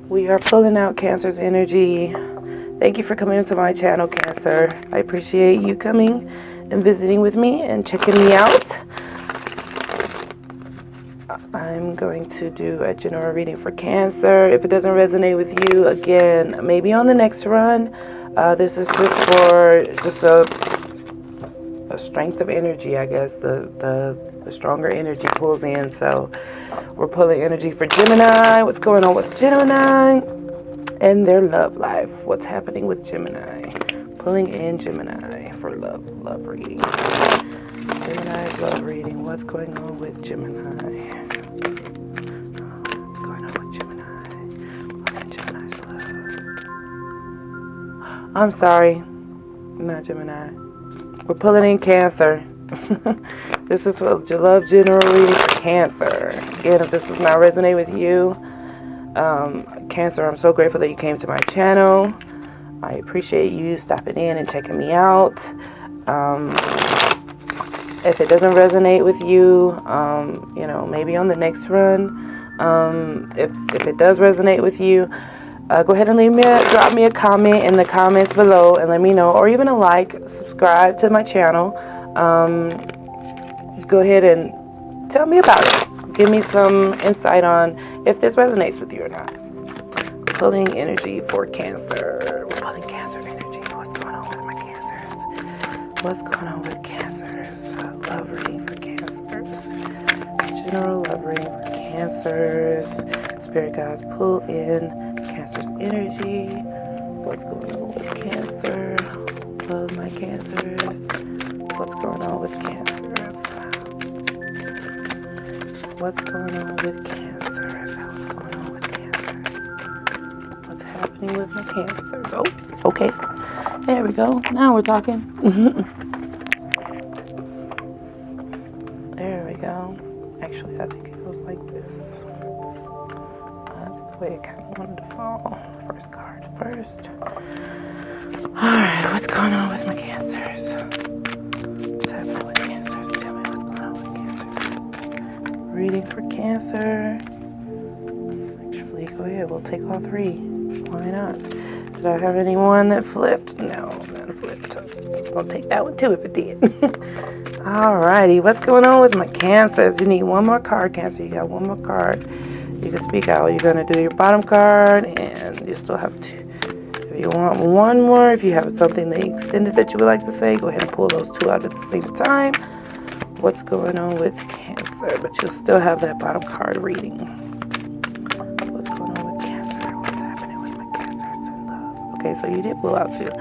We are pulling out Cancer's energy. Thank you for coming into my channel, Cancer. I appreciate you coming and visiting with me and checking me out. I'm going to do a general reading for Cancer. If it doesn't resonate with you, again, maybe on the next run. This is just for a strength of energy, I guess. The stronger energy pulls in. So we're pulling energy for Gemini. What's going on with Gemini and their love life? What's happening with Gemini? Pulling in Gemini for love reading. Gemini's love reading. What's going on with Gemini? What's going on with Gemini? Gemini's love. I'm sorry. Not Gemini. We're pulling in Cancer. This is what you love general reading for Cancer. Again, if this does not resonate with you, Cancer, I'm so grateful that you came to my channel. I appreciate you stopping in and checking me out. If it doesn't resonate with you, you know, maybe on the next run. If it does resonate with you, go ahead and drop me a comment in the comments below and let me know, or even a like. Subscribe to my channel. Go ahead and tell me about it. Give me some insight on if this resonates with you or not. Pulling energy for Cancer. We're pulling Cancer energy. What's going on with my Cancers? What's going on with Cancers? Love reading for Cancers. General love reading for Cancers. Spirit guides, pull in Cancer's energy. What's going on with Cancer? Love my Cancers. What's going on with Cancers? What's going on with Cancers? What's going on with Cancers? What's happening with my Cancers? Oh, okay. There we go. Now we're talking. There we go. Actually, I think it goes like this. That's the way it kind of wanted to fall. First card first. Alright, what's going on with my Cancers? What's happening with Cancers? Tell me what's going on with Cancers. Reading for Cancer. Actually, go ahead. We'll take all three. Why not? Did I have anyone that flipped? No, none flipped. I'll take that one too if it did. Alrighty, what's going on with my Cancers? You need one more card, Cancer. You got one more card. You can speak out. You're going to do your bottom card, and you still have two. If you want one more, if you have something that extended that you would like to say, go ahead and pull those two out at the same time. What's going on with Cancer? But you'll still have that bottom card reading. What's going on with Cancer? What's happening with my Cancers in love? Okay, so you did pull out two.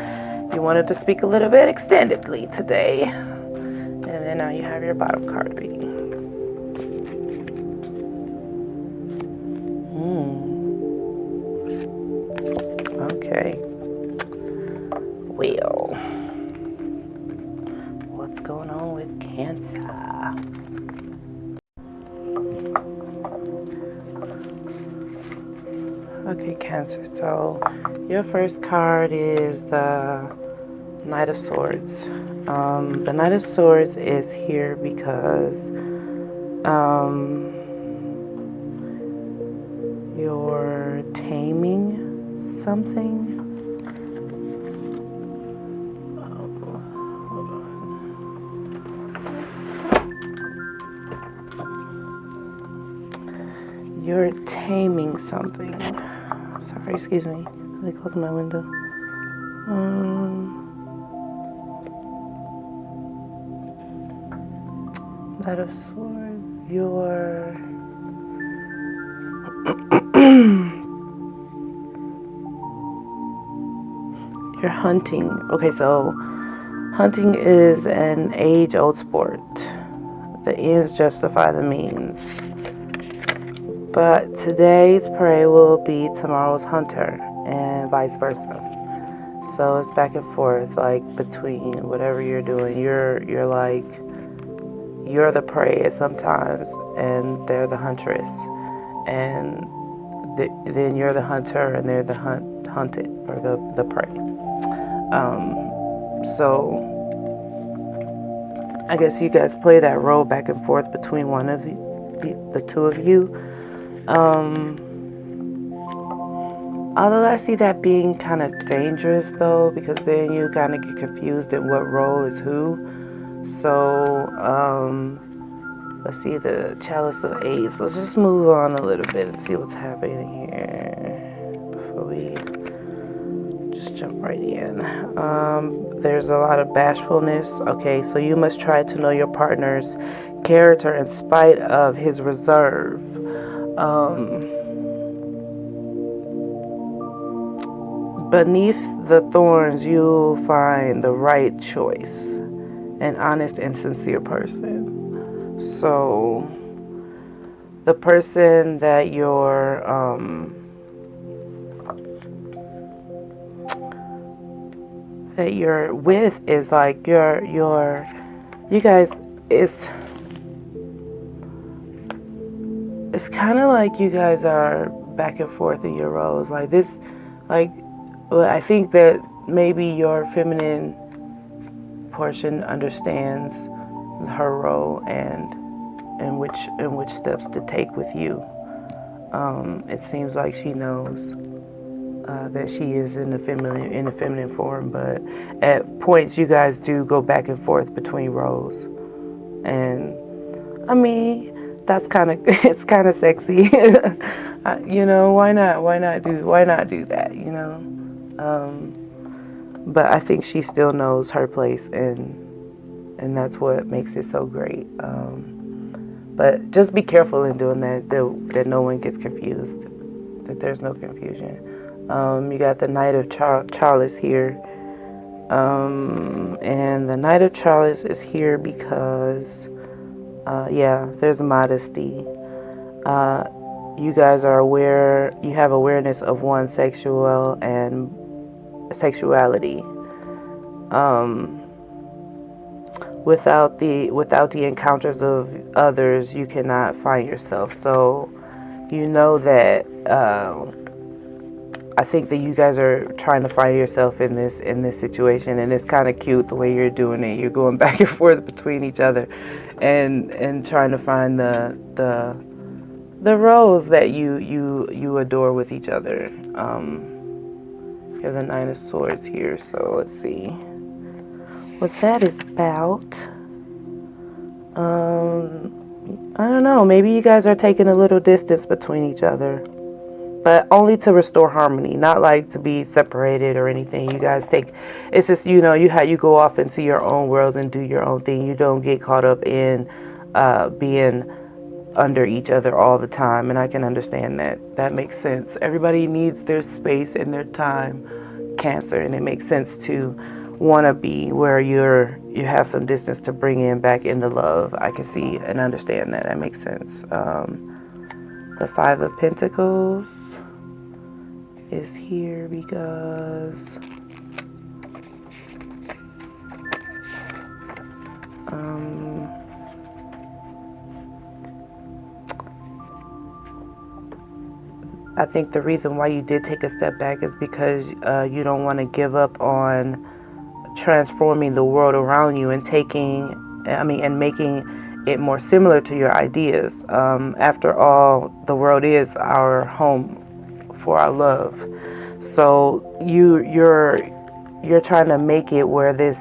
You wanted to speak a little bit extendedly today. And then now you have your bottom card reading. Okay. Well, what's going on with Cancer? Okay, Cancer. So your first card is the Knight of Swords. The Knight of Swords is here because you're taming something. Hold on. You're taming something. Sorry, excuse me. Let me close my window. Knight of Swords. You're you're hunting. Okay, so hunting is an age-old sport. The ends justify the means. But today's prey will be tomorrow's hunter, and vice versa. So it's back and forth, like between whatever you're doing. You're like, you're the prey sometimes, and they're the huntress. And then you're the hunter, and they're the hunted, or the prey. So I guess you guys play that role back and forth between one of you, the two of you. Although I see that being kind of dangerous though, because then you kind of get confused in what role is who. So, let's see the Chalice of Eights. Let's just move on a little bit and see what's happening here before we just jump right in. There's a lot of bashfulness. Okay, so you must try to know your partner's character in spite of his reserve. Beneath the thorns, you'll find the right choice, an honest and sincere person. So, the person that you're with is like you guys. It's kind of like you guys are back and forth in your roles, like this, like. Well, I think that maybe your feminine portion understands her role and which steps to take with you. It seems like she knows that she is in the feminine form, but at points you guys do go back and forth between roles, and I mean that's kind of it's kind of sexy. You know, why not do that? You know. But I think she still knows her place, and that's what makes it so great. But just be careful in doing that no one gets confused, that there's no confusion. You got the Knight of Chalice here, and the Knight of Chalice is here because, there's modesty. You guys are aware. You have awareness of one's sexuality. Without the encounters of others, you cannot find yourself. So, you know that I think that you guys are trying to find yourself in this situation, and it's kind of cute the way you're doing it. You're going back and forth between each other, and trying to find the roles that you adore with each other. You have the Nine of Swords here, so let's see what that is about. I don't know, maybe you guys are taking a little distance between each other, but only to restore harmony, not like to be separated or anything. You guys it's just, you know, you go off into your own worlds and do your own thing. You don't get caught up in being under each other all the time, and I can understand that makes sense. Everybody needs their space and their time, Cancer, and it makes sense to want to be where you have some distance to bring in back in the love. I can see and understand that makes sense. The Five of Pentacles is here because I think the reason why you did take a step back is because you don't want to give up on transforming the world around you and making it more similar to your ideas. After all, the world is our home for our love. So you're trying to make it where this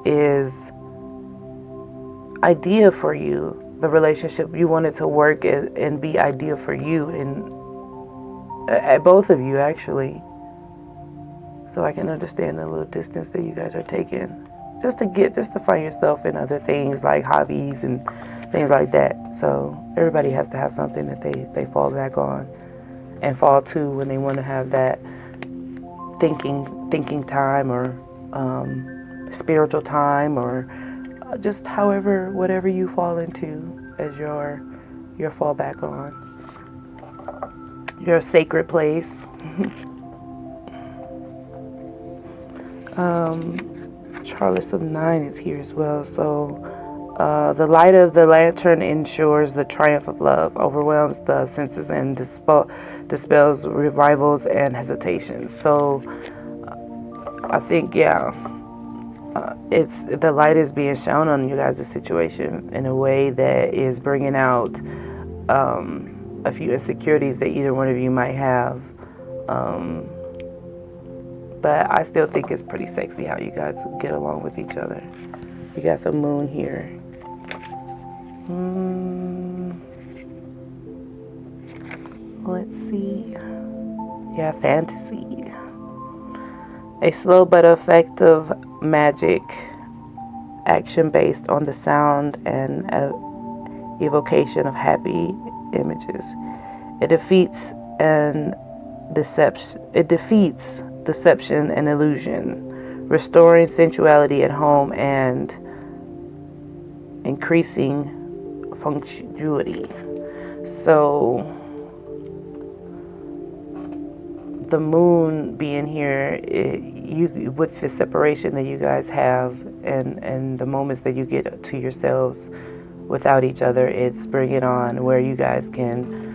is idea for you. The relationship, you want it to work and be ideal for you and both of you actually. So I can understand the little distance that you guys are taking, just to find yourself in other things like hobbies and things like that. So everybody has to have something that they fall back on and fall to when they want to have that thinking time or spiritual time, or just whatever you fall into as your fallback on. Your sacred place. Chalice of Nine is here as well. So the light of the lantern ensures the triumph of love, overwhelms the senses, and dispels revivals and hesitations. So I think, it's the light is being shown on you guys' situation in a way that is bringing out a few insecurities that either one of you might have, But I still think it's pretty sexy how you guys get along with each other. You got the moon here. Let's see. Yeah, fantasy. A slow but effective magic action based on the sound and evocation of happy images. It defeats deception and illusion, restoring sensuality at home and increasing functionality. So the moon being here, with the separation that you guys have and the moments that you get to yourselves without each other, it's bringing on where you guys can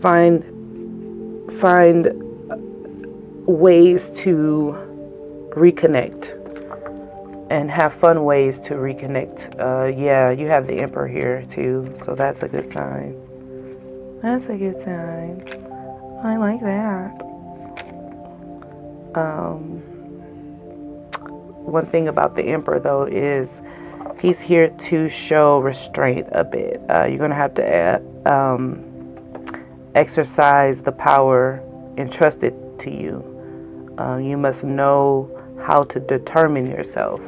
find ways to reconnect and have fun ways to reconnect. Yeah, you have the Emperor here too, so that's a good sign. That's a good sign. I like that. One thing about the Emperor though is he's here to show restraint a bit. You're going to have to exercise the power entrusted to you. You must know how to determine yourself.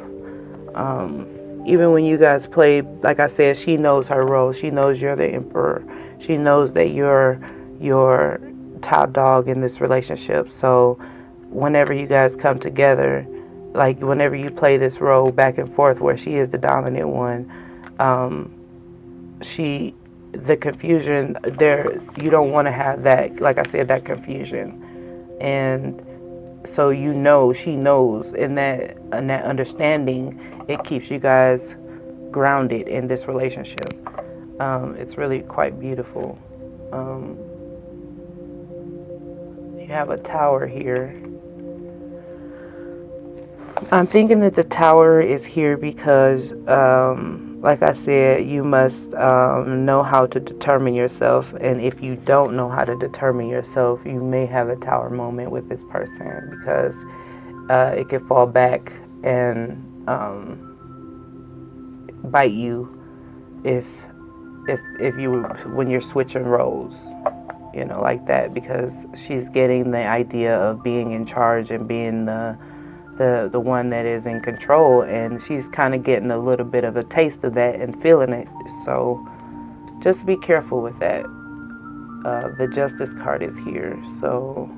Even when you guys play, like I said, she knows her role. She knows you're the Emperor. She knows that you're top dog in this relationship. So whenever you guys come together, like whenever you play this role back and forth where she is the dominant one, the confusion there, you don't want to have that, like I said, that confusion. And so she knows, and that understanding, it keeps you guys grounded in this relationship. It's really quite beautiful. You have a tower here. I'm thinking that the tower is here because, like I said, you must know how to determine yourself. And if you don't know how to determine yourself, you may have a tower moment with this person, because it can fall back and bite you when you're switching roles, like that, because she's getting the idea of being in charge and being the one that is in control, and she's kind of getting a little bit of a taste of that and feeling it. So just be careful with that. The Justice card is here, so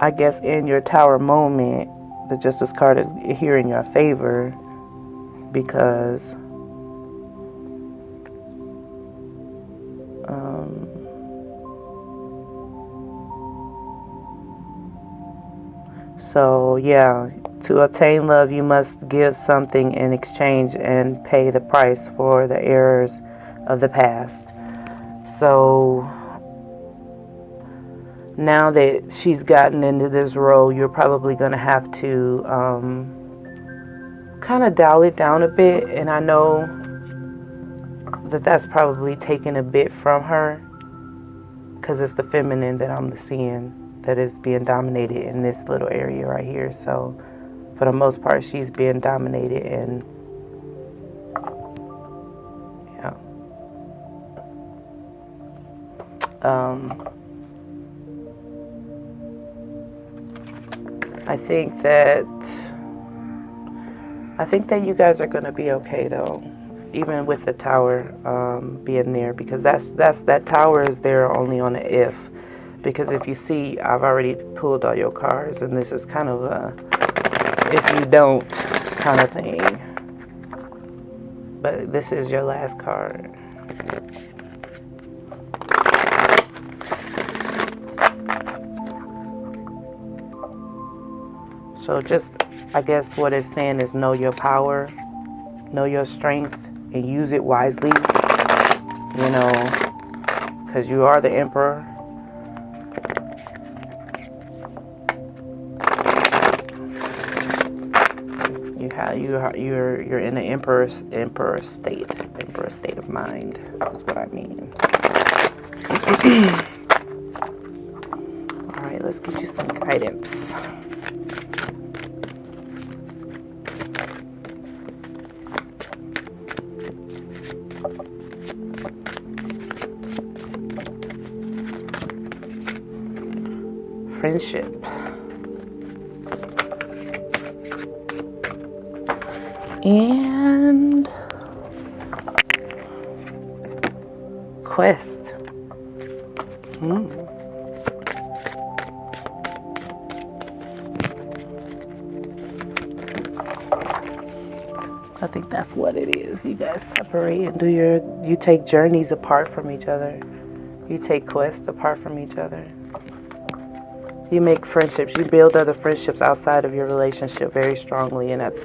I guess in your tower moment, the Justice card is here in your favor, because so yeah, to obtain love, you must give something in exchange and pay the price for the errors of the past. So now that she's gotten into this role, you're probably going to have to kind of dial it down a bit. And I know that that's probably taken a bit from her, because it's the feminine that I'm seeing that is being dominated in this little area right here. So for the most part, she's being dominated, and yeah. I think that you guys are going to be okay though, even with the tower being there, because that tower is there only on the if. Because if you see, I've already pulled all your cards, and this is kind of a if you don't kind of thing. But this is your last card. So just, I guess what it's saying is know your power, know your strength, and use it wisely, because you are the Emperor. you're in an emperor state of mind is what I mean. All right, let's get you some guidance. Friendship. And quest. I think that's what it is. You guys separate and you take journeys apart from each other. You take quests apart from each other. You make friendships. You build other friendships outside of your relationship very strongly, and that's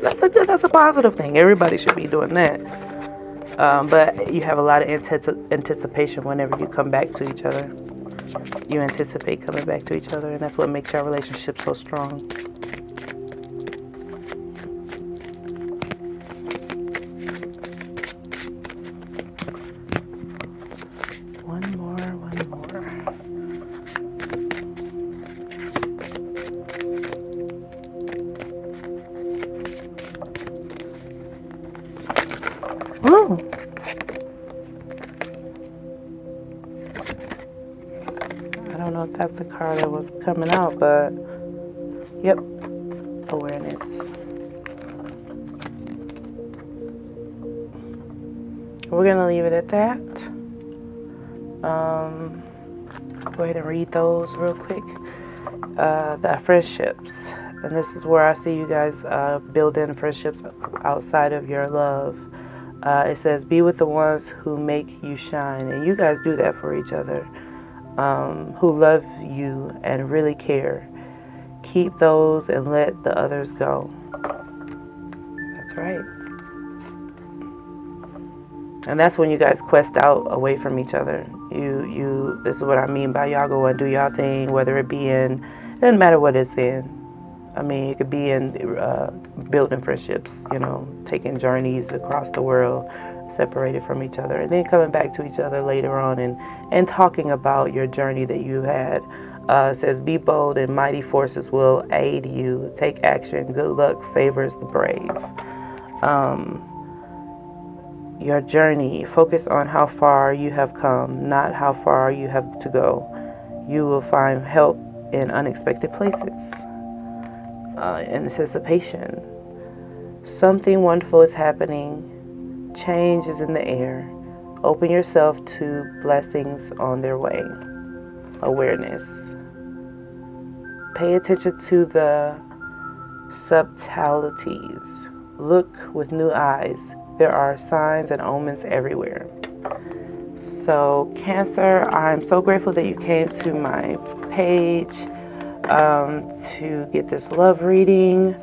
a positive thing. Everybody should be doing that. But you have a lot of anticipation whenever you come back to each other. You anticipate coming back to each other, and that's what makes your relationship so strong. One more. Ooh. I don't know if that's the card that was coming out, but yep, awareness. We're gonna leave it at that. Go ahead and read those real quick. The friendships, and this is where I see you guys building friendships outside of your love. It says, be with the ones who make you shine. And you guys do that for each other, who love you and really care. Keep those and let the others go. That's right. And that's when you guys quest out away from each other. This is what I mean by y'all go and do y'all thing, whether it be in, it doesn't matter what it's in. I mean, it could be in building friendships, taking journeys across the world, separated from each other, and then coming back to each other later on and talking about your journey that you had. It says, be bold and mighty forces will aid you. Take action. Good luck favors the brave. Your journey. Focus on how far you have come, not how far you have to go. You will find help in unexpected places. Anticipation. Something wonderful is happening. Change is in the air. Open yourself to blessings on their way. Awareness. Pay attention to the subtleties. Look with new eyes. There are signs and omens everywhere. So, Cancer, I'm so grateful that you came to my page to get this love reading.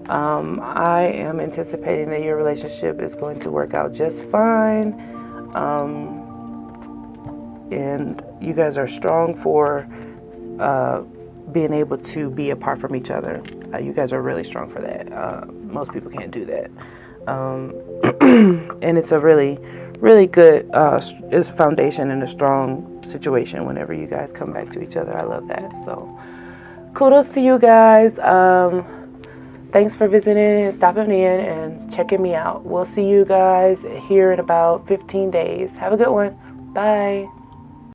I am anticipating that your relationship is going to work out just fine. And you guys are strong for being able to be apart from each other. You guys are really strong for that. Most people can't do that. And it's a really, really good it's a foundation and a strong situation whenever you guys come back to each other. I love that. So kudos to you guys. Thanks for visiting and stopping in and checking me out. We'll see you guys here in about 15 days. Have a good one. Bye.